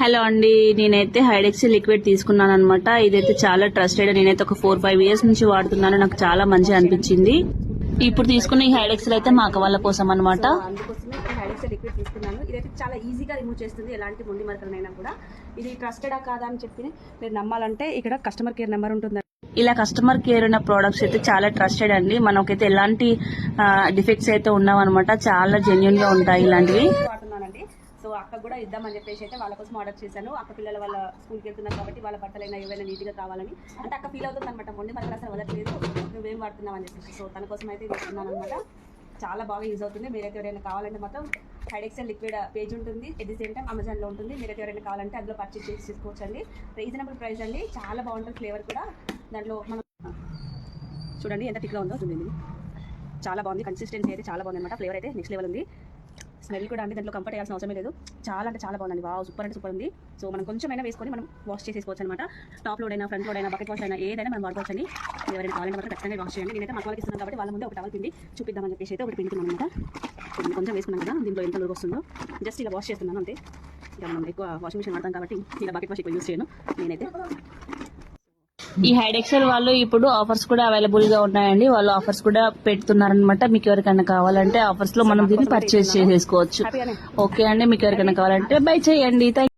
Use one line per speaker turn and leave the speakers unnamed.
Hello అండి, నేనైతే హైడెక్స్ liquid తీసుకున్నాను అనమాట. ఇదైతే చాలా ట్రస్టెడ్. నేనైతే ఒక 4-5 ఇయర్స్ నుంచి వాడుతున్నాను. నాకు చాలా మంచిగా అనిపించింది. ఇప్పుడు తీసుకున్న ఈ హైడెక్స్ అయితే మా అక్క వాళ్ళ కోసం అనమాట.
అందుకోసమే హైడెక్స్ లిక్విడ్ తీసుకున్నాను. ఇదైతే చాలా ఈజీగా రిమూవ్ చేస్తుంది, ఎలాంటి మొండి మరకలైనా కూడా. ఇది ట్రస్టెడా కాదా అని చెప్పి మీరు నమ్మాలంటే ఇక్కడ కస్టమర్ కేర్ నెంబర్ ఉంటుంది.
ఇలా కస్టమర్ కేర్ ఉన్న ప్రొడక్ట్స్ అయితే చాలా ట్రస్టెడ్ అండి. మనకైతే ఎలాంటి డిఫెక్ట్స్ అయితే ఉన్నావన్నమాట. చాలా జెన్యున్ గా ఉంటాయి ఇలాంటివి.
వాడుతున్నానండి. సో అక్క కూడా ఇద్దామని చెప్పేసి అయితే వాళ్ళ కోసం ఆర్డర్ చేశాను. అక్క పిల్లల వాళ్ళ స్కూల్కి వెళ్తున్నారు కాబట్టి వాళ్ళ బట్టలైనా ఏవైనా నీట్గా కావాలని. అంటే అక్క ఫీల్ అవుతుంది అనమాట, మొండి మరకలు అసలు వదలట్లేదు, నువ్వేం వాడుతున్నావు అని చెప్పేసి. సో తన కోసం అయితే తీసుకున్నాను అనమాట. చాలా బాగా యూజ్ అవుతుంది. మీరైతే ఎవరైనా కావాలంటే మొత్తం హైడెక్సెల్ లిక్విడ్ పేజ్ ఉంటుంది, ఎట్ ది సేమ్ టైం అమెజాన్లో ఉంటుంది. మీరైతే ఎవరైనా కావాలంటే అందులో పర్చేస్ చేసి తీసుకోవచ్చు అండి. రీజనబుల్ ప్రైస్ అండి, చాలా బాగుంటుంది. ఫ్లేవర్ కూడా దాంట్లో మనం చూడండి ఎంత థిక్గా ఉందో చూడండి. చాలా బాగుంది, కన్సిస్టెన్సీ అయితే చాలా బాగుంది అనమాట. ఫ్లేవర్ అయితే నెక్స్ట్ లెవెల్ ఉంది. స్మెల్ కూడా అండి దాంట్లో కంఫర్ట్ అయ్యాల్సిన అవసరమే లేదు. చాలా అంటే చాలా బాగుందండి. వావ్, సూపర్ అంటే సూపర్ ఉంది. సో మనం కొంచెమైనా వేసుకొని మనం వాష్ చేసేసుకోవచ్చు అనమాట. టాప్ లోడ్ అయినా, ఫ్రంట్ లోడ్ అయినా, బకెట్ వాష్ అయినా ఏదైనా మనం వాడుకోవచ్చు అండి. ఎవరైనా కావాలంటే మాత్రం ఖచ్చితంగా వాష్ చేయండి. నేనైతే మా వాళ్ళకి ఇస్తున్నాను కాబట్టి వాళ్ళ ముందే ఒక టవల్ పిండి చూపిద్దామని చెప్పేసి అయితే ఒకటి పిండుతున్నాను అనమాట. కొంచెం వేసుకున్నాం కదా, దీంట్లో ఎంత లోడ్ వస్తుందో జస్ట్ ఇలా వాష్ చేస్తున్నాను అంతే. ఇక మనం ఎక్కువ వాషింగ్ మిషన్ వాడతాం కాబట్టి ఇలా బకెట్ వాష్ ఎక్కువ యూస్ చేయను నేనైతే.
ఈ హైడెక్సెల్ వాళ్ళు ఇప్పుడు ఆఫర్స్ కూడా అవైలబుల్ గా ఉన్నాయండి. వాళ్ళు ఆఫర్స్ కూడా పెడుతున్నారనమాట. మీకు ఎవరికైనా కావాలంటే ఆఫర్స్ లో మనం దీన్ని పర్చేస్ చేసేసుకోవచ్చు. ఓకే అండి, మీకు ఎవరికైనా కావాలంటే బై చేయండి.